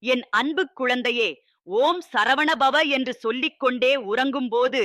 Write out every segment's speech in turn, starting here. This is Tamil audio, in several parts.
என் அன்பு குழந்தையே, ஓம் சரவணபவ என்று சொல்லிக்கொண்டே உறங்கும்போது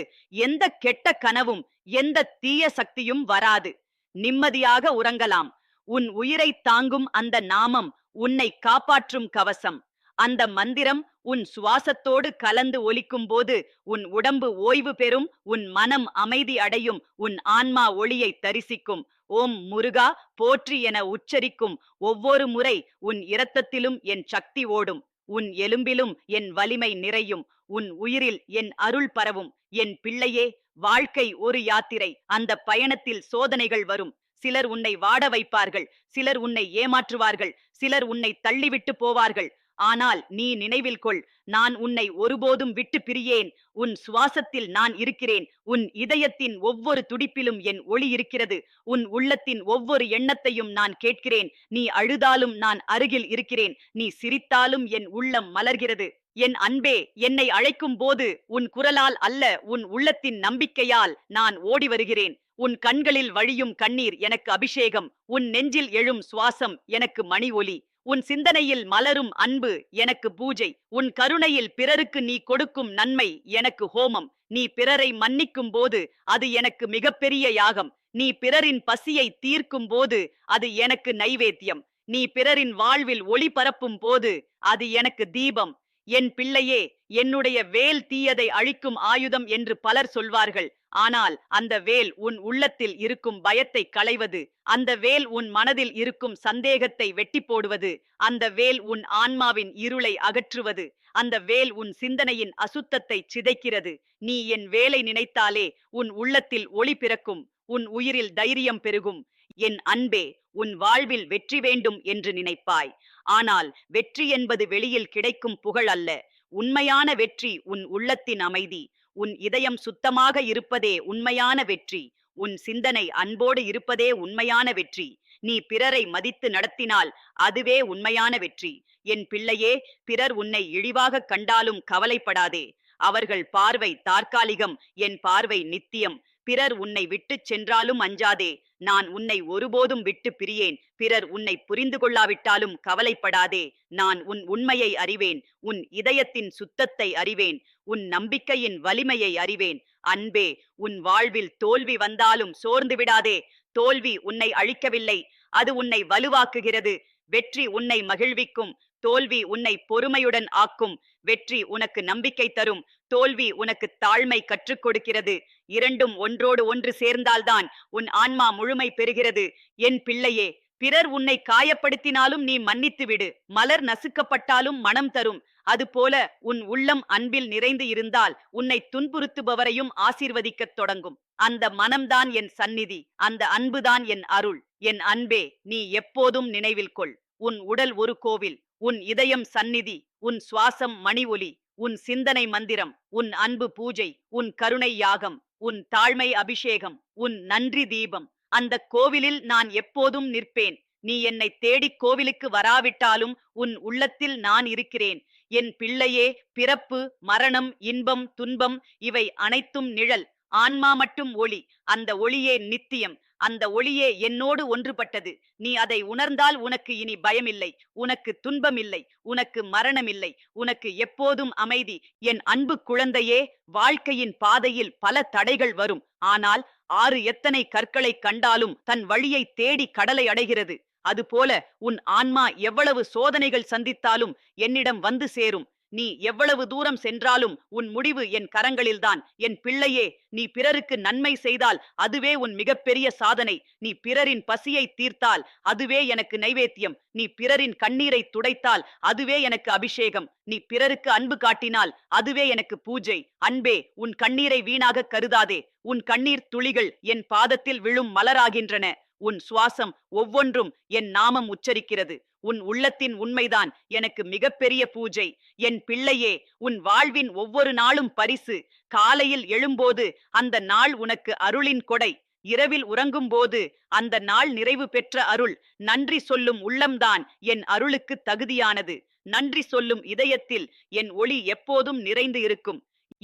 எந்த கெட்ட கனவும் எந்த தீய சக்தியும் வராது. நிம்மதியாக உறங்கலாம். உன் உயிரை தாங்கும் அந்த நாமம் உன்னை காப்பாற்றும் கவசம். அந்த மந்திரம் உன் சுவாசத்தோடு கலந்து ஒலிக்கும் போது உன் உடம்பு ஓய்வு பெறும், உன் மனம் அமைதி அடையும், உன் ஆன்மா ஒளியை தரிசிக்கும். ஓம் முருகா போற்றி என உச்சரிக்கும் ஒவ்வொரு முறை உன் இரத்தத்திலும் என் சக்தி ஓடும், உன் எலும்பிலும் என் வலிமை நிறையும், உன் உயிரில் என் அருள் பரவும். என் பிள்ளையே, வாழ்க்கை ஒரு யாத்திரை. அந்த பயணத்தில் சோதனைகள் வரும். சிலர் உன்னை வாட வைப்பார்கள், சிலர் உன்னை ஏமாற்றுவார்கள், சிலர் உன்னை தள்ளிவிட்டு போவார்கள். ஆனால் நீ நினைவில் கொள், நான் உன்னை ஒருபோதும் விட்டு பிரியேன். உன் சுவாசத்தில் நான் இருக்கிறேன். உன் இதயத்தின் ஒவ்வொரு துடிப்பிலும் என் ஒளி இருக்கிறது. உன் உள்ளத்தின் ஒவ்வொரு எண்ணத்தையும் நான் கேட்கிறேன். நீ அழுதாலும் நான் அருகில் இருக்கிறேன். நீ சிரித்தாலும் என் உள்ளம் மலர்கிறது. என் அன்பே, என்னை அழைக்கும் போது உன் குரலால் அல்ல, உன் உள்ளத்தின் நம்பிக்கையால் நான் ஓடி வருகிறேன். உன் கண்களில் வழியும் கண்ணீர் எனக்கு அபிஷேகம். உன் நெஞ்சில் எழும் சுவாசம் எனக்கு மணி ஒலி. உன் சிந்தனையில் மலரும் அன்பு எனக்கு பூஜை. உன் கருணையில் பிறருக்கு நீ கொடுக்கும் நன்மை எனக்கு ஹோமம். நீ பிறரை மன்னிக்கும் போது அது எனக்கு மிகப்பெரிய யாகம். நீ பிறரின் பசியை தீர்க்கும் போது அது எனக்கு நைவேத்தியம். நீ பிறரின் வாழ்வில் ஒளி பரப்பும் போது அது எனக்கு தீபம். என் பிள்ளையே, என்னுடைய வேல் தீயதை அழிக்கும் ஆயுதம் என்று பலர் சொல்வார்கள். ஆனால் அந்த வேல் உன் உள்ளத்தில் இருக்கும் பயத்தை களைவது. அந்த வேல் உன் மனதில் இருக்கும் சந்தேகத்தை வெட்டி போடுவது. அந்த வேல் உன் ஆன்மாவின் இருளை அகற்றுவது. அந்த வேல் உன் சிந்தனையின் அசுத்தத்தை சிதைக்கிறது. நீ என் வேலை நினைத்தாலே உன் உள்ளத்தில் ஒளி பிறக்கும், உன் உயிரில் தைரியம் பெருகும். என் அன்பே, உன் வாழ்வில் வெற்றி வேண்டும் என்று நினைப்பாய். ஆனால் வெற்றி என்பது வெளியில் கிடைக்கும் புகழ் அல்ல. உண்மையான வெற்றி உன் உள்ளத்தின் அமைதி. உன் இதயம் சுத்தமாக இருப்பதே உண்மையான வெற்றி. உன் சிந்தனை அன்போடு இருப்பதே உண்மையான வெற்றி. நீ பிறரை மதித்து நடத்தினால் அதுவே உண்மையான வெற்றி. என் பிள்ளையே, பிறர் உன்னை இழிவாக கண்டாலும் கவலைப்படாதே. அவர்கள் பார்வை தற்காலிகம், என் பார்வை நித்தியம். பிறர் உன்னை விட்டுச் சென்றாலும் அஞ்சாதே. நான் உன்னை ஒருபோதும் விட்டு பிரியேன். பிறர் உன்னை புரிந்து கொள்ளாவிட்டாலும் கவலைப்படாதே. நான் உன் உண்மையை அறிவேன். உன் இதயத்தின் சுத்தத்தை அறிவேன். உன் நம்பிக்கையின் வலிமையை அறிவேன். அன்பே, உன் வாழ்வில் தோல்வி வந்தாலும் சோர்ந்து விடாதே. தோல்வி உன்னை அழிக்கவில்லை, அது உன்னை வலுவாக்குகிறது. வெற்றி உன்னை மகிழ்விக்கும், தோல்வி உன்னை பொறுமையுடன் ஆக்கும். வெற்றி உனக்கு நம்பிக்கை தரும், தோல்வி உனக்கு தாழ்மை கற்றுக் கொடுக்கிறது. இரண்டும் ஒன்றோடு ஒன்று சேர்ந்தால்தான் உன் ஆன்மா முழுமை பெறுகிறது. என் பிள்ளையே, பிறர் உன்னை காயப்படுத்தினாலும் நீ மன்னித்து விடு. மலர் நசுக்கப்பட்டாலும் மனம் தரும். அதுபோல உன் உள்ளம் அன்பில் நிறைந்து இருந்தால் உன்னை துன்புறுத்துபவரையும் ஆசீர்வதிக்கத் தொடங்கும். அந்த மனம்தான் என் சந்நிதி, அந்த அன்புதான் என் அருள். என் அன்பே, நீ எப்போதும் நினைவில் கொள், உன் உடல் ஒரு கோவில், உன் இதயம் சந்நிதி, உன் சுவாசம் மணி ஒலி, உன் சிந்தனை மந்திரம், உன் அன்பு பூஜை, உன் கருணை யாகம், உன் தாழ்மை அபிஷேகம், உன் நன்றி தீபம். அந்த கோவிலில் நான் எப்போதும் நிற்பேன். நீ என்னை தேடிக் கோவிலுக்கு வராவிட்டாலும் உன் உள்ளத்தில் நான் இருக்கிறேன். என் பிள்ளையே, பிறப்பு, மரணம், இன்பம், துன்பம் இவை அனைத்தும் நிழல். ஆன்மா மட்டும் ஒளி. அந்த ஒளியே நித்தியம். அந்த ஒளியே என்னோடு ஒன்றுபட்டது. நீ அதை உணர்ந்தால் உனக்கு இனி பயமில்லை, உனக்கு துன்பமில்லை, உனக்கு மரணமில்லை, உனக்கு எப்போதும் அமைதி. என் அன்பு குழந்தையே, வாழ்க்கையின் பாதையில் பல தடைகள் வரும். ஆனால் ஆறு எத்தனை கற்களை கண்டாலும் தன் வழியை தேடி கடலை அடைகிறது. அதுபோல உன் ஆன்மா எவ்வளவு சோதனைகள் சந்தித்தாலும் என்னிடம் வந்து சேரும். நீ எவ்வளவு தூரம் சென்றாலும் உன் முடிவு என் கரங்களில்தான். என் பிள்ளையே, நீ பிறருக்கு நன்மை செய்தால் அதுவே உன் மிகப்பெரிய சாதனை. நீ பிறரின் பசியை தீர்த்தால் அதுவே எனக்கு நைவேத்தியம். நீ பிறரின் கண்ணீரை துடைத்தால் அதுவே எனக்கு அபிஷேகம். நீ பிறருக்கு அன்பு காட்டினால் அதுவே எனக்கு பூஜை. அன்பே, உன் கண்ணீரை வீணாக கருதாதே. உன் கண்ணீர் துளிகள் என் பாதத்தில் விழும் மலராகின்றன. உன் சுவாசம் ஒவ்வொன்றும் என் நாமம் உச்சரிக்கிறது. உன் உள்ளத்தின் உண்மைதான் எனக்கு மிகப்பெரிய பூஜை. என் பிள்ளையே, உன் வாழ்வின் ஒவ்வொரு நாளும் பரிசு. காலையில் எழும்போது அந்த நாள் உனக்கு அருளின் கொடை. இரவில் உறங்கும் போது அந்த நாள் நிறைவு பெற்ற அருள். நன்றி சொல்லும் உள்ளம்தான் என் அருளுக்கு தகுதியானது. நன்றி சொல்லும் இதயத்தில் என் ஒளி எப்போதும் நிறைந்து இருக்கும்.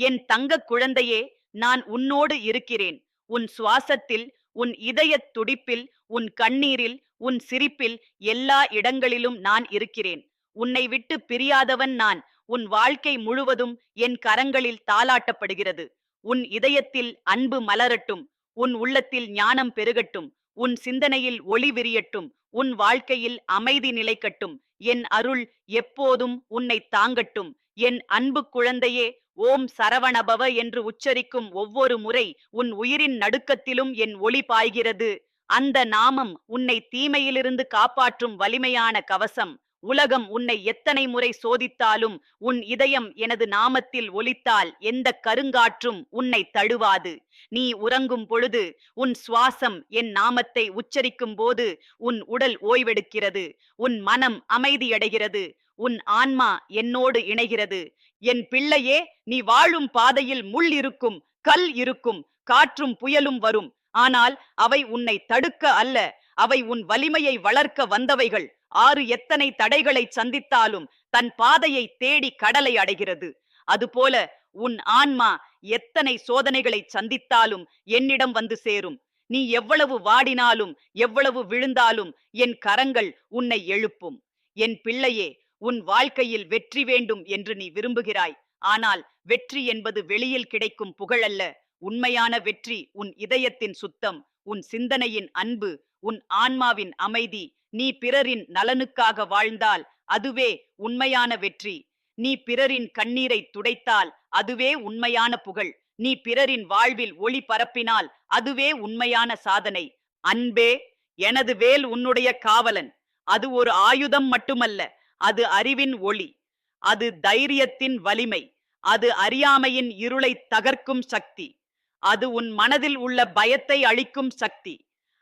என் தங்க குழந்தையே, நான் உன்னோடு இருக்கிறேன். உன் சுவாசத்தில், உன் இதயத் துடிப்பில், உன் கண்ணீரில், உன் சிரிப்பில், எல்லா இடங்களிலும் நான் இருக்கிறேன். உன்னை விட்டு பிரியாதவன் நான். உன் வாழ்க்கை முழுவதும் என் கரங்களில் தாலாட்டப்படுகிறது. உன் இதயத்தில் அன்பு மலரட்டும். உன் உள்ளத்தில் ஞானம் பெருகட்டும். உன் சிந்தனையில் ஒளி விரியட்டும். உன் வாழ்க்கையில் அமைதி நிலைக்கட்டும். என் அருள் எப்போதும் உன்னை தாங்கட்டும். என் அன்பு குழந்தையே, ஓம் சரவணபவ என்று உச்சரிக்கும் ஒவ்வொரு முறை உன் உயிரின் நடுக்கத்திலும் என் ஒளி பாய்கிறது. அந்த நாமம் உன்னை தீமையிலிருந்து காப்பாற்றும் வலிமையான கவசம். உலகம் உன்னை எத்தனை முறை சோதித்தாலும் உன் இதயம் எனது நாமத்தில் ஒலித்தால் எந்த கருங்காற்றும் உன்னை தழுவாது. நீ உறங்கும் பொழுது உன் சுவாசம் என் நாமத்தை உச்சரிக்கும் போது உன் உடல் ஓய்வெடுக்கிறது. உன் மனம் அமைதியடைகிறது. உன் ஆன்மா என்னோடு இணைகிறது. என் பிள்ளையே, நீ வாழும் பாதையில் முள் இருக்கும், கல் இருக்கும், காற்றும் புயலும் வரும். ஆனால் அவை உன்னை தடுக்க அல்ல, அவை உன் வலிமையை வளர்க்க வந்தவைகள். ஆறு எத்தனை தடைகளை சந்தித்தாலும் தன் பாதையை தேடி கடலை அடைகிறது. அதுபோல உன் ஆன்மா எத்தனை சோதனைகளை சந்தித்தாலும் என்னிடம் வந்து சேரும். நீ எவ்வளவு வாடினாலும் எவ்வளவு விழுந்தாலும் என் கரங்கள் உன்னை எழுப்பும். என் பிள்ளையே, உன் வாழ்க்கையில் வெற்றி வேண்டும் என்று நீ விரும்புகிறாய். ஆனால் வெற்றி என்பது வெளியில் கிடைக்கும் புகழல்ல. உண்மையான வெற்றி உன் இதயத்தின் சுத்தம், உன் சிந்தனையின் அன்பு, உன் ஆன்மாவின் அமைதி. நீ பிறரின் நலனுக்காக வாழ்ந்தால் அதுவே உண்மையான வெற்றி. நீ பிறரின் கண்ணீரை துடைத்தால் அதுவே உண்மையான புகழ். நீ பிறரின் வாழ்வில் ஒளி பரப்பினால் அதுவே உண்மையான சாதனை. அன்பே, எனது வேல் உன்னுடைய காவலன். அது ஒரு ஆயுதம் மட்டுமல்ல, அது அறிவின் ஒளி, அது தைரியத்தின் வலிமை, அது அறியாமையின் இருளை தகர்க்கும் சக்தி, அது உன் மனதில் உள்ள பயத்தை அழிக்கும் சக்தி.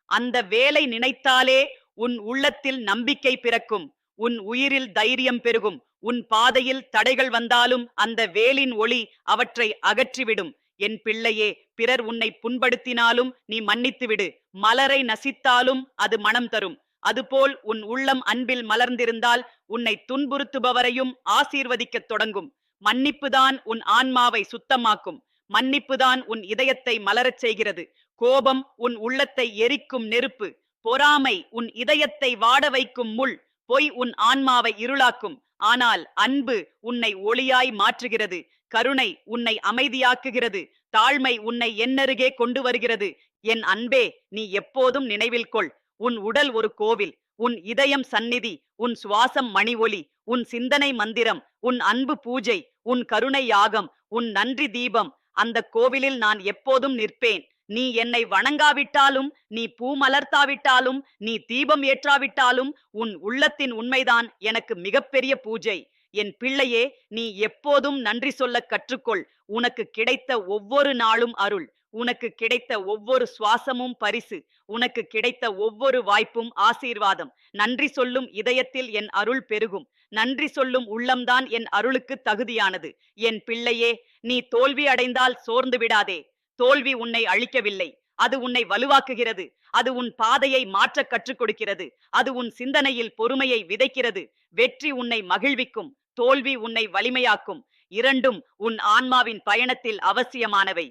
அந்த வேலை நினைத்தாலே உன் உள்ளத்தில் நம்பிக்கை பிறக்கும். உன் உயிரில் தைரியம் பெருகும். உன் பாதையில் தடைகள் வந்தாலும் அந்த வேலின் ஒளி அவற்றை அகற்றிவிடும். என் பிள்ளையே, பிறர் உன்னை புண்படுத்தினாலும் நீ மன்னித்துவிடு. மலரை நசித்தாலும் அது மனம் தரும். அதுபோல் உன் உள்ளம் அன்பில் மலர்ந்திருந்தால் உன்னை துன்புறுத்துபவரையும் ஆசீர்வதிக்கத் தொடங்கும். மன்னிப்புதான் உன் ஆன்மாவை சுத்தமாக்கும். மன்னிப்புதான் உன் இதயத்தை மலரச் செய்கிறது. கோபம் உன் உள்ளத்தை எரிக்கும் நெருப்பு. பொறாமை உன் இதயத்தை வாட வைக்கும் முள். பொய் உன் ஆன்மாவை இருளாக்கும். ஆனால் அன்பு உன்னை ஒளியாய் மாற்றுகிறது. கருணை உன்னை அமைதியாக்குகிறது. தாழ்மை உன்னை என்னருகே கொண்டு வருகிறது. என் அன்பே, நீ எப்போதும் நினைவில் கொள், உன் உடல் ஒரு கோவில், உன் இதயம் சந்நிதி, உன் சுவாசம் மணி ஒலி, உன் சிந்தனை மந்திரம், உன் அன்பு பூஜை, உன் கருணை யாகம், உன் நன்றி தீபம். அந்த கோவிலில் நான் எப்போதும் நிற்பேன். நீ என்னை வணங்காவிட்டாலும், நீ பூ மலர்த்தாவிட்டாலும், நீ தீபம் ஏற்றாவிட்டாலும் உன் உள்ளத்தின் உண்மைதான் எனக்கு மிகப்பெரிய பூஜை. என் பிள்ளையே, நீ எப்போதும் நன்றி சொல்ல கற்றுக்கொள். உனக்கு கிடைத்த ஒவ்வொரு நாளும் அருள். உனக்கு கிடைத்த ஒவ்வொரு சுவாசமும் பரிசு. உனக்கு கிடைத்த ஒவ்வொரு வாய்ப்பும் ஆசீர்வாதம். நன்றி சொல்லும் இதயத்தில் என் அருள் பெருகும். நன்றி சொல்லும் உள்ளம்தான் என் அருளுக்கு தகுதியானது. என் பிள்ளையே, நீ தோல்வி அடைந்தால் சோர்ந்து விடாதே. தோல்வி உன்னை அழிக்கவில்லை, அது உன்னை வலுவாக்குகிறது. அது உன் பாதையை மாற்ற கற்றுக் கொடுக்கிறது. அது உன் சிந்தனையில் பொறுமையை விதைக்கிறது. வெற்றி உன்னை மகிழ்விக்கும், தோல்வி உன்னை வலிமையாக்கும். இரண்டும் உன் ஆன்மாவின் பயணத்தில் அவசியமானவை.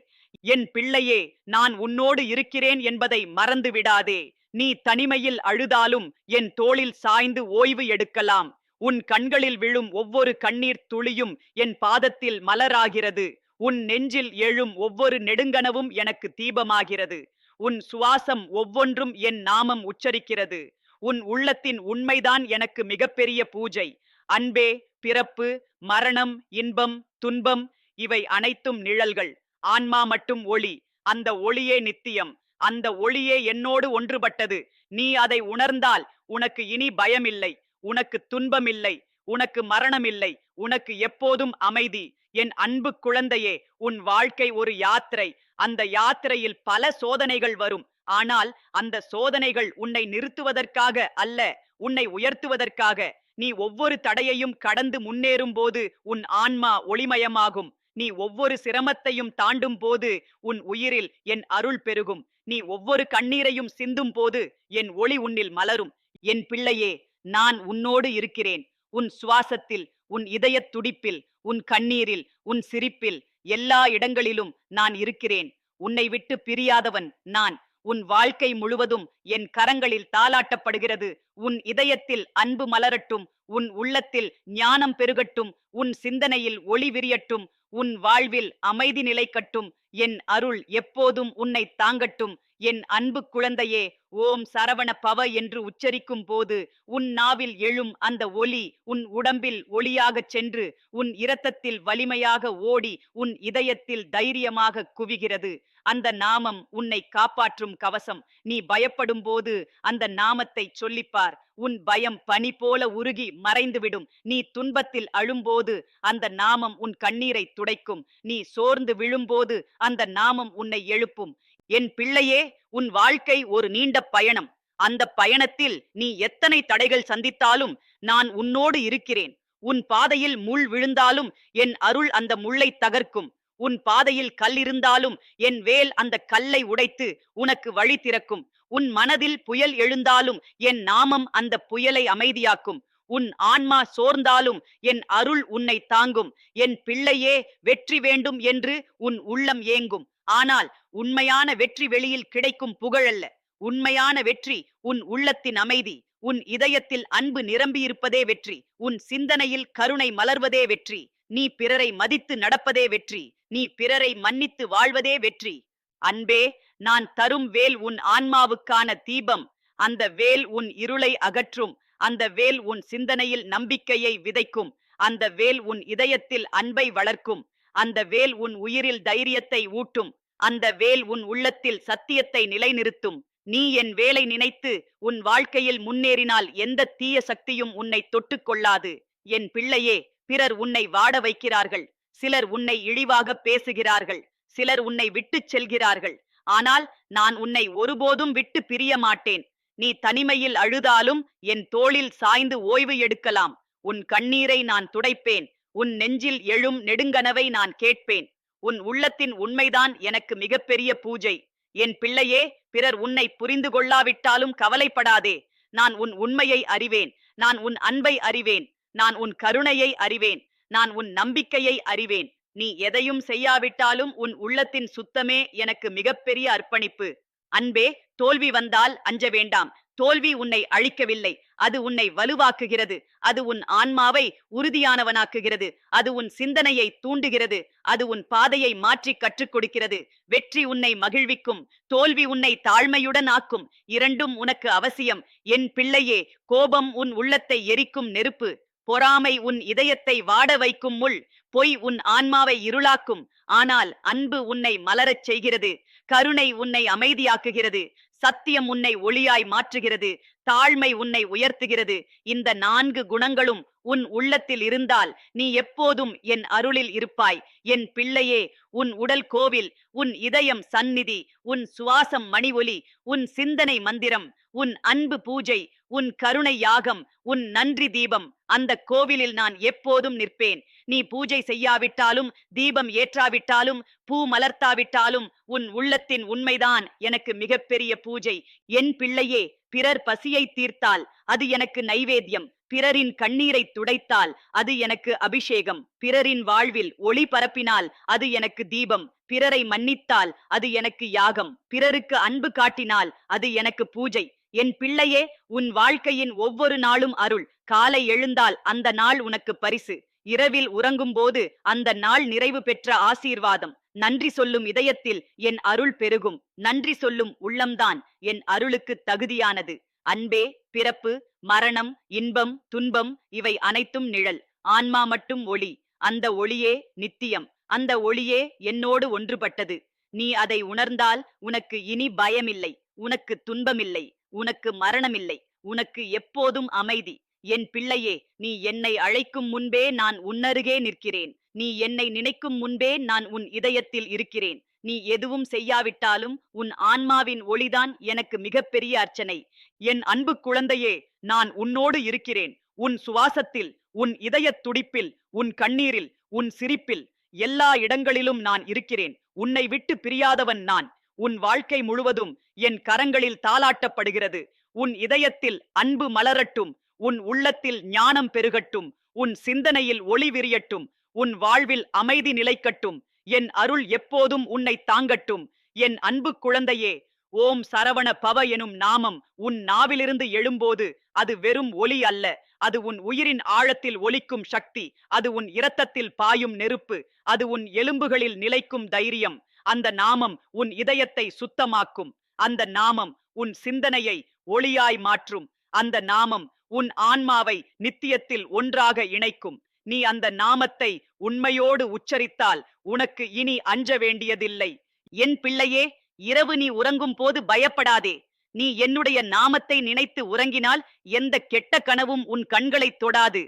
என் பிள்ளையே, நான் உன்னோடு இருக்கிறேன் என்பதை மறந்து விடாதே. நீ தனிமையில் அழுதாலும் என் தோளில் சாய்ந்து ஓய்வு எடுக்கலாம். உன் கண்களில் விழும் ஒவ்வொரு கண்ணீர் துளியும் என் பாதத்தில் மலராகிறது. உன் நெஞ்சில் எழும் ஒவ்வொரு நெடுங்கனவும் எனக்கு தீபமாகிறது. உன் சுவாசம் ஒவ்வொன்றும் என் நாமம் உச்சரிக்கிறது. உன் உள்ளத்தின் உண்மைதான் எனக்கு மிகப்பெரிய பூஜை. அன்பே, பிறப்பு, மரணம், இன்பம், துன்பம் இவை அனைத்தும் நிழல்கள். ஆன்மா மட்டும் ஒளி. அந்த ஒளியே நித்தியம். அந்த ஒளியே என்னோடு ஒன்றுபட்டது. நீ அதை உணர்ந்தால் உனக்கு இனி பயமில்லை, உனக்கு துன்பமில்லை, உனக்கு மரணமில்லை, உனக்கு எப்போதும் அமைதி. என் அன்பு குழந்தையே, உன் வாழ்க்கை ஒரு யாத்திரை. அந்த யாத்திரையில் பல சோதனைகள் வரும். ஆனால் அந்த சோதனைகள் உன்னை நிறுத்துவதற்காக அல்ல, உன்னை உயர்த்துவதற்காக. நீ ஒவ்வொரு தடையையும் கடந்து முன்னேறும் போது உன் ஆன்மா ஒளிமயமாகும். நீ ஒவ்வொரு சிரமத்தையும் தாண்டும் போது உன் உயிரில் என் அருள் பெருகும். நீ ஒவ்வொரு கண்ணீரையும் சிந்தும் போது என் ஒளி உன்னில் மலரும். என் பிள்ளையே, நான் உன்னோடு இருக்கிறேன். உன் சுவாசத்தில், உன் இதயத் துடிப்பில், உன் கண்ணீரில், உன் சிரிப்பில், எல்லா இடங்களிலும் நான் இருக்கிறேன். உன்னை விட்டு பிரியாதவன் நான். உன் வாழ்க்கை முழுவதும் என் கரங்களில் தாலாட்டப்படுகிறது. உன் இதயத்தில் அன்பு மலரட்டும். உன் உள்ளத்தில் ஞானம் பெருகட்டும், உன் சிந்தனையில் ஒளி விரியட்டும், உன் வாழ்வில் அமைதி நிலைக்கட்டும், என் அருள் எப்போதும் உன்னை தாங்கட்டும். என் அன்பு குழந்தையே, ஓம் சரவண பவ என்று உச்சரிக்கும் போது உன் நாவில் எழும் அந்த ஒலி உன் உடம்பில் ஒளியாகச் சென்று உன் இரத்தத்தில் வலிமையாக ஓடி உன் இதயத்தில் தைரியமாக குவிகிறது. அந்த நாமம் உன்னை காப்பாற்றும் கவசம். நீ பயப்படும் போது அந்த நாமத்தை சொல்லிப்பார். உன் பயம் பனி போல உருகி மறைந்துவிடும். நீ துன்பத்தில் அழும்போது அந்த நாமம் உன் கண்ணீரை துடைக்கும். நீ சோர்ந்து விழும்போது அந்த நாமம் உன்னை எழுப்பும். என் பிள்ளையே, உன் வாழ்க்கை ஒரு நீண்ட பயணம். அந்த பயணத்தில் நீ எத்தனை தடைகள் சந்தித்தாலும் நான் உன்னோடு இருக்கிறேன். உன் பாதையில் முள் விழுந்தாலும் என் அருள் அந்த முள்ளை தகர்க்கும். உன் பாதையில் கல் இருந்தாலும் என் வேல் அந்த கல்லை உடைத்து உனக்கு வழி திறக்கும். உன் மனதில் புயல் எழுந்தாலும் என் நாமம் அந்த புயலை அமைதியாக்கும். உன் ஆன்மா சோர்ந்தாலும் என் அருள் உன்னை தாங்கும். என் பிள்ளையே, வெற்றி வேண்டும் என்று உன் உள்ளம் ஏங்கும். ஆனால் உண்மையான வெற்றி வெளியில் கிடைக்கும் புகழல்ல. உண்மையான வெற்றி உன் உள்ளத்தின் அமைதி. உன் இதயத்தில் அன்பு நிரம்பியிருப்பதே வெற்றி. உன் சிந்தனையில் கருணை மலர்வதே வெற்றி. நீ பிறரை மதித்து நடப்பதே வெற்றி. நீ பிறரை மன்னித்து வாழ்வதே வெற்றி. அன்பே, நான் தரும் வேல் உன் ஆன்மாவுக்கான தீபம். அந்த வேல் உன் இருளை அகற்றும். அந்த வேல் உன் சிந்தனையில் நம்பிக்கையை விதைக்கும். அந்த வேல் உன் இதயத்தில் அன்பை வளர்க்கும். அந்த வேல் உன் உயிரில் தைரியத்தை ஊட்டும். அந்த வேல் உன் உள்ளத்தில் சத்தியத்தை நிலைநிறுத்தும். நீ என் வேலை நினைத்து உன் வாழ்க்கையில் முன்னேறினால் எந்த தீய சக்தியும் உன்னை தொட்டுக் கொள்ளாது. என் பிள்ளையே, பிறர் உன்னை வாட வைக்கிறார்கள். சிலர் உன்னை இழிவாக பேசுகிறார்கள். சிலர் உன்னை விட்டுச் செல்கிறார்கள். ஆனால் நான் உன்னை ஒருபோதும் விட்டு பிரிய மாட்டேன். நீ தனிமையில் அழுதாலும் என் தோளில் சாய்ந்து ஓய்வு எடுக்கலாம். உன் கண்ணீரை நான் துடைப்பேன். உன் நெஞ்சில் எழும் நெடுங்கனவை நான் கேட்பேன். உன் உள்ளத்தின் உண்மைதான் எனக்கு மிகப்பெரிய பூஜை. என் பிள்ளையே, பிறர் உன்னை புரிந்து கொள்ளாவிட்டாலும் கவலைப்படாதே. நான் உன் உண்மையை அறிவேன். நான் உன் அன்பை அறிவேன். நான் உன் கருணையை அறிவேன். நான் உன் நம்பிக்கையை அறிவேன். நீ எதையும் செய்யாவிட்டாலும் உன் உள்ளத்தின் சுத்தமே எனக்கு மிகப்பெரிய அர்ப்பணிப்பு. அன்பே, தோல்வி வந்தால் அஞ்ச வேண்டாம். தோல்வி உன்னை அழிக்கவில்லை. அது உன்னை வலுவாக்குகிறது. அது உன் ஆன்மாவை உறுதியானவனாக்குகிறது. அது உன் சிந்தனையை தூண்டுகிறது. அது உன் பாதையை மாற்றி கற்றுக் கொடுக்கிறது. வெற்றி உன்னை மகிழ்விக்கும். தோல்வி உன்னை தாழ்மையுடன் ஆக்கும். இரண்டும் உனக்கு அவசியம். என் பிள்ளையே, கோபம் உன் உள்ளத்தை எரிக்கும் நெருப்பு. பொறாமை உன் இதயத்தை வாட வைக்கும் முள். பொய் உன் ஆன்மாவை இருளாக்கும். ஆனால் அன்பு உன்னை மலரச் செய்கிறது. கருணை உன்னை அமைதியாக்குகிறது. சத்தியம் உன்னை ஒளியாய் மாற்றுகிறது. தாழ்மை உன்னை உயர்த்துகிறது. இந்த 4 குணங்களும் உன் உள்ளத்தில் இருந்தால் நீ எப்போதும் என் அருளில் இருப்பாய். என் பிள்ளையே, உன் உடல் கோவில், உன் இதயம் சந்நிதி, உன் சுவாசம் மணி ஒலி, உன் சிந்தனை மந்திரம், உன் அன்பு பூஜை, உன் கருணை யாகம், உன் நன்றி தீபம். அந்த கோவிலில் நான் எப்போதும் நிற்பேன். நீ பூஜை செய்யாவிட்டாலும், தீபம் ஏற்றாவிட்டாலும், பூ மலர்த்தாவிட்டாலும் உன் உள்ளத்தின் உண்மைதான் எனக்கு மிகப்பெரிய பூஜை. என் பிள்ளையே, பிறர் பசியை தீர்த்தால் அது எனக்கு நைவேத்தியம். பிறரின் கண்ணீரை துடைத்தால் அது எனக்கு அபிஷேகம். பிறரின் வாழ்வில் ஒளி பரப்பினால் அது எனக்கு தீபம். பிறரை மன்னித்தால் அது எனக்கு யாகம். பிறருக்கு அன்பு காட்டினால் அது எனக்கு பூஜை. என் பிள்ளையே, உன் வாழ்க்கையின் ஒவ்வொரு நாளும் அருள். காலை எழுந்தால் அந்த நாள் உனக்கு பரிசு. இரவில் உறங்கும் போது அந்த நாள் நிறைவு பெற்ற ஆசீர்வாதம். நன்றி சொல்லும் இதயத்தில் என் அருள் பெருகும். நன்றி சொல்லும் உள்ளம்தான் என் அருளுக்கு தகுதியானது. அன்பே, பிறப்பு, மரணம், இன்பம், துன்பம் இவை அனைத்தும் நிழல். ஆன்மா மட்டும் ஒளி. அந்த ஒளியே நித்தியம். அந்த ஒளியே என்னோடு ஒன்றுபட்டது. நீ அதை உணர்ந்தால் உனக்கு இனி பயமில்லை. உனக்கு துன்பமில்லை. உனக்கு மரணமில்லை. உனக்கு எப்போதும் அமைதி. என் பிள்ளையே, நீ என்னை அழைக்கும் முன்பே நான் உன்னருகே நிற்கிறேன். நீ என்னை நினைக்கும் முன்பே நான் உன் இதயத்தில் இருக்கிறேன். நீ எதுவும் செய்யாவிட்டாலும் உன் ஆன்மாவின் ஒளிதான் எனக்கு மிகப்பெரிய அர்ச்சனை. என் அன்பு குழந்தையே, நான் உன்னோடு இருக்கிறேன். உன் சுவாசத்தில், உன் இதயத் துடிப்பில், உன் கண்ணீரில், உன் சிரிப்பில், எல்லா இடங்களிலும் நான் இருக்கிறேன். உன்னை விட்டு பிரியாதவன் நான். உன் வாழ்க்கை முழுவதும் என் கரங்களில் தாலாட்டப்படுகிறது. உன் இதயத்தில் அன்பு மலரட்டும். உன் உள்ளத்தில் ஞானம் பெருகட்டும். உன் சிந்தனையில் ஒளி விரியட்டும். உன் வாழ்வில் அமைதி நிலைக்கட்டும். என் அருள் எப்போதும் உன்னை தாங்கட்டும். என் அன்பு குழந்தையே, ஓம் சரவண பவ எனும் நாமம் உன் நாவிலிருந்து எழும்போது அது வெறும் ஒலி அல்ல, அது உன் உயிரின் ஆழத்தில் ஒலிக்கும் சக்தி, அது உன் இரத்தத்தில் பாயும் நெருப்பு, அது உன் எலும்புகளில் நிலைக்கும் தைரியம். அந்த நாமம் உன் இதயத்தை சுத்தமாக்கும். அந்த நாமம் உன் சிந்தனையை ஒளியாய் மாற்றும். அந்த நாமம் உன் ஆன்மாவை நித்தியத்தில் ஒன்றாக இணைக்கும். நீ அந்த நாமத்தை உண்மையோடு உச்சரித்தால் உனக்கு இனி அஞ்ச வேண்டியதில்லை. என் பிள்ளையே, இரவு நீ உறங்கும் போது பயப்படாதே. நீ என்னுடைய நாமத்தை நினைத்து உறங்கினால் எந்த கெட்ட கனவும் உன் கண்களை தொடாது.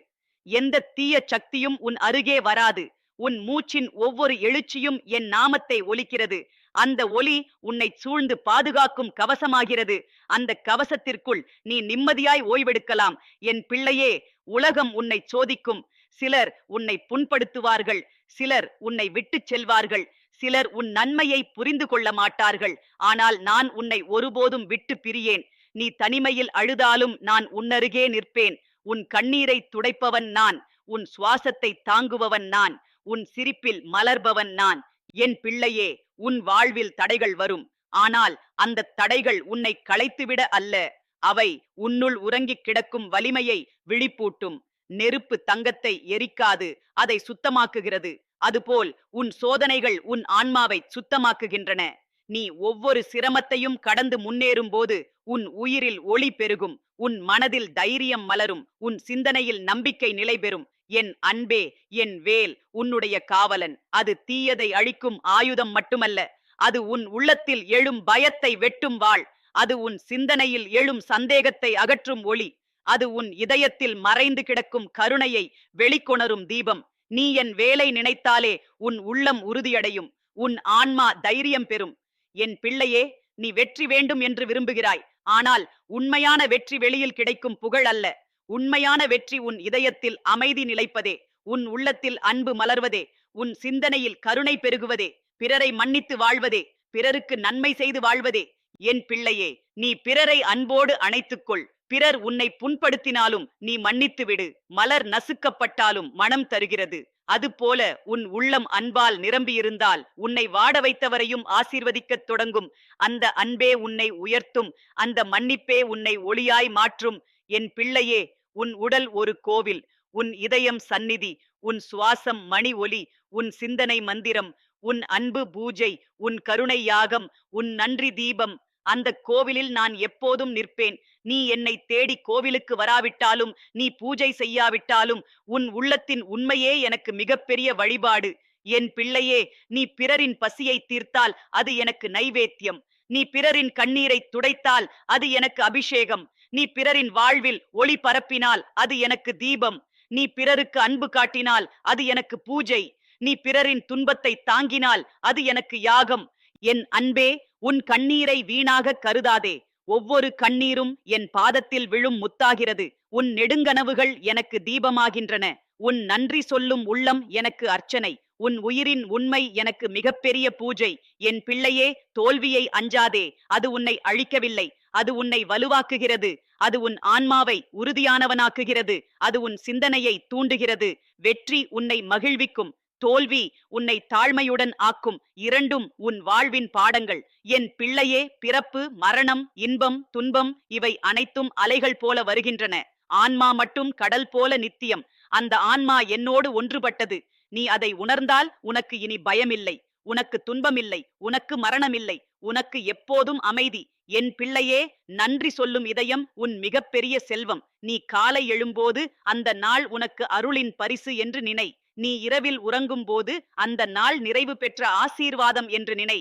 எந்த தீய சக்தியும் உன் அருகே வராது. உன் மூச்சின் ஒவ்வொரு எழுச்சியும் என் நாமத்தை ஒலிக்கிறது. அந்த ஒலி உன்னை சூழ்ந்து பாதுகாக்கும் கவசமாகிறது. அந்த கவசத்திற்குள் நீ நிம்மதியாய் ஓய்வெடுக்கலாம். என் பிள்ளையே, உலகம் உன்னை சோதிக்கும். சிலர் உன்னை புண்படுத்துவார்கள், சிலர் உன்னை விட்டுச் செல்வார்கள், சிலர் உன் நன்மையை புரிந்து கொள்ள மாட்டார்கள். ஆனால் நான் உன்னை ஒருபோதும் விட்டு பிரியேன். நீ தனிமையில் அழுதாலும் நான் உன்னருகே நிற்பேன். உன் கண்ணீரை துடைப்பவன் நான், உன் சுவாசத்தை தாங்குபவன் நான், உன் சிரிப்பில் மலர்பவன் நான். என் பிள்ளையே, உன் வாழ்வில் தடைகள் வரும். ஆனால் அந்த தடைகள் உன்னை களைத்துவிட அல்ல, அவை உன்னுள் உறங்கிக் கிடக்கும் வலிமையை விழிப்பூட்டும். நெருப்பு தங்கத்தை எரிக்காது, அதை சுத்தமாக்குகிறது. அதுபோல் உன் சோதனைகள் உன் ஆன்மாவை சுத்தமாக்குகின்றன. நீ ஒவ்வொரு சிரமத்தையும் கடந்து முன்னேறும் போது உன் உயிரில் ஒளி பெருகும், உன் மனதில் தைரியம் மலரும், உன் சிந்தனையில் நம்பிக்கை நிலை பெறும். என் அன்பே, என் வேல் உன்னுடைய காவலன். அது தீயதை அழிக்கும் ஆயுதம் மட்டுமல்ல, அது உன் உள்ளத்தில் எழும் பயத்தை வெட்டும் வாள். அது உன் சிந்தனையில் எழும் சந்தேகத்தை அகற்றும் ஒளி. அது உன் இதயத்தில் மறைந்து கிடக்கும் கருணையை வெளிக்கொணரும் தீபம். நீ என் வேலை நினைத்தாலே உன் உள்ளம் உறுதியடையும், உன் ஆன்மா தைரியம் பெறும். என் பிள்ளையே, நீ வெற்றி வேண்டும் என்று விரும்புகிறாய். ஆனால் உண்மையான வெற்றி வெளியில் கிடைக்கும் புகழ் அல்ல. உண்மையான வெற்றி உன் இதயத்தில் அமைதி நிலைப்பதே, உன் உள்ளத்தில் அன்பு மலர்வதே, உன் சிந்தனையில் கருணை பெருகுவதே, பிறரை மன்னித்து வாழ்வதே, பிறருக்கு நன்மை செய்து வாழ்வதே. என் பிள்ளையே, நீ பிறரை அன்போடு அணைத்துக்கொள். பிறர் உன்னை புண்படுத்தினாலும் நீ மன்னித்து விடு. மலர் நசுக்கப்பட்டாலும் மனம் தருகிறது. அதுபோல உன் உள்ளம் அன்பால் நிரம்பியிருந்தால் உன்னை வாட வைத்தவரையும் ஆசீர்வதிக்கத் தொடங்கும். அந்த அன்பே உன்னை உயர்த்தும். அந்த மன்னிப்பே உன்னை ஒளியாய் மாற்றும். என் பிள்ளையே, உன் உடல் ஒரு கோவில், உன் இதயம் சந்நிதி, உன் சுவாசம் மணி ஒலி, உன் சிந்தனை மந்திரம், உன் அன்பு பூஜை, உன் கருணை யாகம், உன் நன்றி தீபம். அந்த கோவிலில் நான் எப்போதும் நிற்பேன். நீ என்னை தேடி கோவிலுக்கு வராவிட்டாலும், நீ பூஜை செய்யாவிட்டாலும், உன் உள்ளத்தின் உண்மையே எனக்கு மிகப்பெரிய வழிபாடு. என் பிள்ளையே, நீ பிறரின் பசியை தீர்த்தால் அது எனக்கு நைவேத்தியம். நீ பிறரின் கண்ணீரை துடைத்தால் அது எனக்கு அபிஷேகம். நீ பிறரின் வாழ்வில் ஒளி பரப்பினால் அது எனக்கு தீபம். நீ பிறருக்கு அன்பு காட்டினால் அது எனக்கு பூஜை. நீ பிறரின் துன்பத்தை தாங்கினால் அது எனக்கு யாகம். என் அன்பே, உன் கண்ணீரை வீணாக கருதாதே. ஒவ்வொரு கண்ணீரும் என் பாதத்தில் விழும் முத்தாகிறது. உன் நெடுங்கனவுகள் எனக்கு தீபமாகின்றன. உன் நன்றி சொல்லும் உள்ளம் எனக்கு அர்ச்சனை. உன் உயிரின் உண்மை எனக்கு மிகப்பெரிய பூஜை. என் பிள்ளையே, தோல்வியை அஞ்சாதே. அது உன்னை அழிக்கவில்லை, அது உன்னை வலுவாக்குகிறது. அது உன் ஆன்மாவை உறுதியானவனாக்குகிறது. அது உன் சிந்தனையை தூண்டுகிறது. வெற்றி உன்னை மகிழ்விக்கும், தோல்வி உன்னை தாழ்மையுடன் ஆக்கும். இரண்டும் உன் வாழ்வின் பாடங்கள். என் பிள்ளையே, பிறப்பு, மரணம், இன்பம், துன்பம் இவை அனைத்தும் அலைகள் போல வருகின்றன. ஆன்மா மட்டும் கடல் போல நித்தியம். அந்த ஆன்மா என்னோடு ஒன்றுபட்டது. நீ அதை உணர்ந்தால் உனக்கு இனி பயமில்லை, உனக்கு துன்பமில்லை, உனக்கு மரணமில்லை, உனக்கு எப்போதும் அமைதி. என் பிள்ளையே, நன்றி சொல்லும் இதயம் உன் மிகப்பெரிய செல்வம். நீ காலை எழும்போது அந்த நாள் உனக்கு அருளின் பரிசு என்று நினை. நீ இரவில் உறங்கும் போது அந்த நாள் நிறைவு பெற்ற ஆசீர்வாதம் என்று நினை.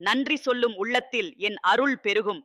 நன்றி சொல்லும் உள்ளத்தில் என் அருள் பெருகும்.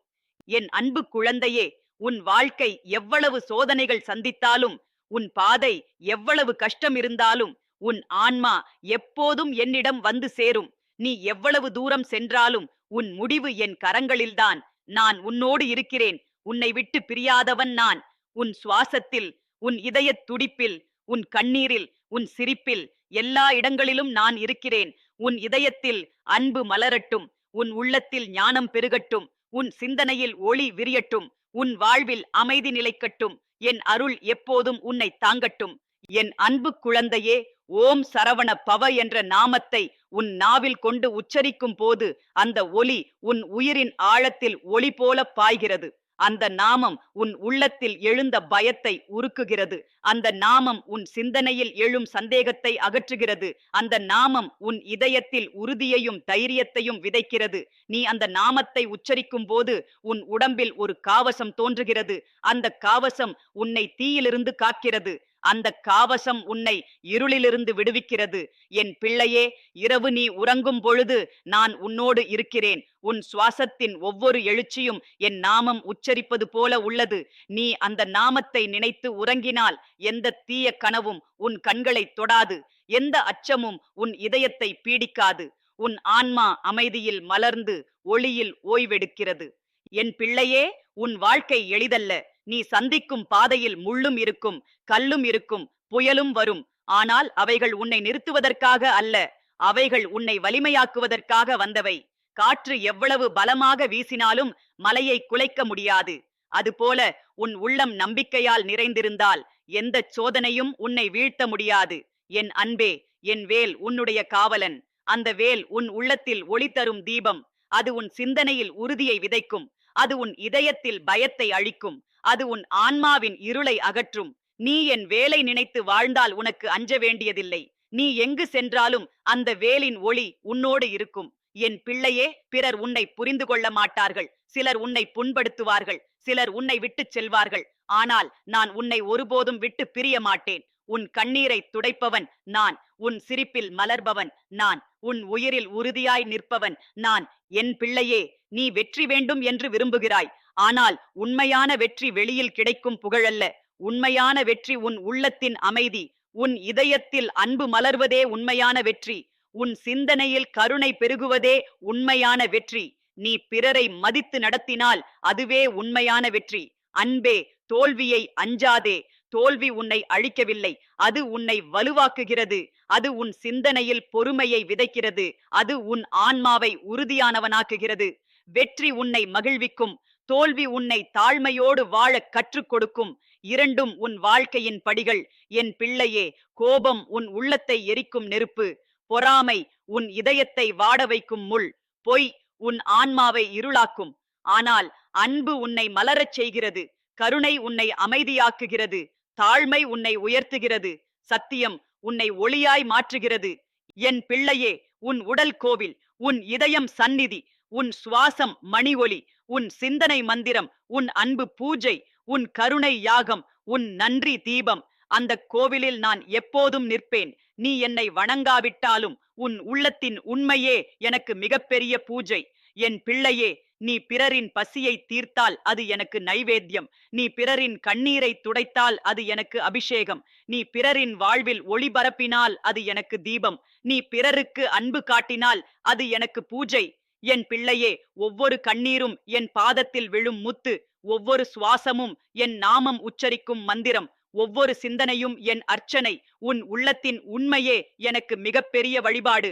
என் அன்பு குழந்தையே, உன் வாழ்க்கை எவ்வளவு சோதனைகள் சந்தித்தாலும், உன் பாதை எவ்வளவு கஷ்டம் இருந்தாலும், உன் ஆன்மா எப்போதும் என்னிடம் வந்து சேரும். நீ எவ்வளவு தூரம் சென்றாலும் உன் முடிவு என் கரங்களில்தான். நான் உன்னோடு இருக்கிறேன். உன்னை விட்டு பிரியாதவன் நான். உன் சுவாசத்தில், உன் இதயத் துடிப்பில், உன் கண்ணீரில், உன் சிரிப்பில், எல்லா இடங்களிலும் நான் இருக்கிறேன். உன் இதயத்தில் அன்பு மலரட்டும், உன் உள்ளத்தில் ஞானம் பெருகட்டும், உன் சிந்தனையில் ஒளி விரியட்டும், உன் வாழ்வில் அமைதி நிலைக்கட்டும். என் அருள் எப்போதும் உன்னை தாங்கட்டும். என் அன்பு குழந்தையே, ஓம் சரவண பவ என்ற நாமத்தை உன் நாவில் கொண்டு உச்சரிக்கும் போது அந்த ஒலி உன் உயிரின் ஆழத்தில் ஒளி போல பாய்கிறது. அந்த நாமம் உன் உள்ளத்தில் எழுந்த பயத்தை உருக்குகிறது. அந்த நாமம் உன் சிந்தனையில் எழும் சந்தேகத்தை அகற்றுகிறது. அந்த நாமம் உன் இதயத்தில் உறுதியையும் தைரியத்தையும் விதைக்கிறது. நீ அந்த நாமத்தை உச்சரிக்கும் போது உன் உடம்பில் ஒரு காவசம் தோன்றுகிறது. அந்த காவசம் உன்னை தீயிலிருந்து காக்கிறது. அந்த காவசம் உன்னை இருளிலிருந்து விடுவிக்கிறது. என் பிள்ளையே, இரவு நீ உறங்கும் பொழுது நான் உன்னோடு இருக்கிறேன். உன் சுவாசத்தின் ஒவ்வொரு எழுச்சியும் என் நாமம் உச்சரிப்பது போல உள்ளது. நீ அந்த நாமத்தை நினைத்து உறங்கினால் எந்த தீய கனவும் உன் கண்களை தொடாது. எந்த அச்சமும் உன் இதயத்தை பீடிக்காது. உன் ஆன்மா அமைதியில் மலர்ந்து ஒளியில் ஓய்வெடுக்கிறது. என் பிள்ளையே, உன் வாழ்க்கை எளிதல்ல. நீ சந்திக்கும் பாதையில் முள்ளும் இருக்கும், கல்லும் இருக்கும், புயலும் வரும். ஆனால் அவைகள் உன்னை நிறுத்துவதற்காக அல்ல, அவைகள் உன்னை வலிமையாக்குவதற்காக வந்தவை. காற்று எவ்வளவு பலமாக வீசினாலும் மலையை குலைக்க முடியாது. அதுபோல உன் உள்ளம் நம்பிக்கையால் நிறைந்திருந்தால் எந்த சோதனையும் உன்னை வீழ்த்த முடியாது. என் அன்பே, என் வேல் உன்னுடைய காவலன். அந்த வேல் உன் உள்ளத்தில் ஒளி தரும் தீபம். அது உன் சிந்தனையில் உறுதியை விதைக்கும். அது உன் இதயத்தில் பயத்தை அழிக்கும். அது உன் ஆன்மாவின் இருளை அகற்றும். நீ என் வேலை நினைத்து வாழ்ந்தால் உனக்கு அஞ்ச வேண்டியதில்லை. நீ எங்கு சென்றாலும் அந்த வேலின் ஒளி உன்னோடு இருக்கும். என் பிள்ளையே, பிறர் உன்னை புரிந்து கொள்ள மாட்டார்கள். சிலர் உன்னை புண்படுத்துவார்கள். சிலர் உன்னை விட்டுச் செல்வார்கள். ஆனால் நான் உன்னை ஒருபோதும் விட்டு பிரிய மாட்டேன். உன் கண்ணீரை துடைப்பவன் நான். உன் சிரிப்பில் மலர்பவன் நான். உன் உயிரில் உறுதியாய் நிற்பவன் நான். என் பிள்ளையே, நீ வெற்றி வேண்டும் என்று விரும்புகிறாய். ஆனால் உண்மையான வெற்றி வெளியில் கிடைக்கும் புகழல்ல. உண்மையான வெற்றி உன் உள்ளத்தின் அமைதி. உன் இதயத்தில் அன்பு மலர்வதே உண்மையான வெற்றி. உன் சிந்தனையில் கருணை பெருகுவதே உண்மையான வெற்றி. நீ பிறரை மதித்து நடத்தினால் அதுவே உண்மையான வெற்றி. அன்பே, தோல்வியை அஞ்சாதே. தோல்வி உன்னை அழிக்கவில்லை, அது உன்னை வலுவாக்குகிறது. அது உன் சிந்தனையில் பொறுமையை விதைக்கிறது. அது உன் ஆன்மாவை உறுதியானவனாக்குகிறது. வெற்றி உன்னை மகிழ்விக்கும். தோல்வி உன்னை தாழ்மையோடு வாழ கற்றுக் கொடுக்கும். இரண்டும் உன் வாழ்க்கையின் படிகள். என் பிள்ளையே, கோபம் உன் உள்ளத்தை எரிக்கும் நெருப்பு. பொறாமை உன் இதயத்தை வாட வைக்கும் முள். பொய் உன் ஆன்மாவை இருளாக்கும். ஆனால் அன்பு உன்னை மலரச் செய்கிறது. கருணை உன்னை அமைதியாக்குகிறது. தாழ்மை உன்னை உயர்த்துகிறது. சத்தியம் உன்னை ஒளியாய் மாற்றுகிறது. என் பிள்ளையே, உன் உடல் கோவில், உன் இதயம் சந்நிதி, உன் சுவாசம் மணி ஒலி, உன் சிந்தனை மந்திரம், உன் அன்பு பூஜை, உன் கருணை யாகம், உன் நன்றி தீபம். அந்த கோவிலில் நான் எப்போதும் நிற்பேன். நீ என்னை வணங்காவிட்டாலும் உன் உள்ளத்தின் உண்மையே எனக்கு மிகப்பெரிய பூஜை. என் பிள்ளையே, நீ பிறரின் பசியை தீர்த்தால் அது எனக்கு நைவேத்தியம். நீ பிறரின் கண்ணீரை துடைத்தால் அது எனக்கு அபிஷேகம். நீ பிறரின் வாழ்வில் ஒளி பரப்பினால் அது எனக்கு தீபம். நீ பிறருக்கு அன்பு காட்டினால் அது எனக்கு பூஜை. என் பிள்ளையே, ஒவ்வொரு கண்ணீரும் என் பாதத்தில் விழும் முத்து. ஒவ்வொரு சுவாசமும் என் நாமம் உச்சரிக்கும் மந்திரம். ஒவ்வொரு சிந்தனையும் என் அர்ச்சனை. உன் உள்ளத்தின் உண்மையே எனக்கு மிகப்பெரிய வழிபாடு.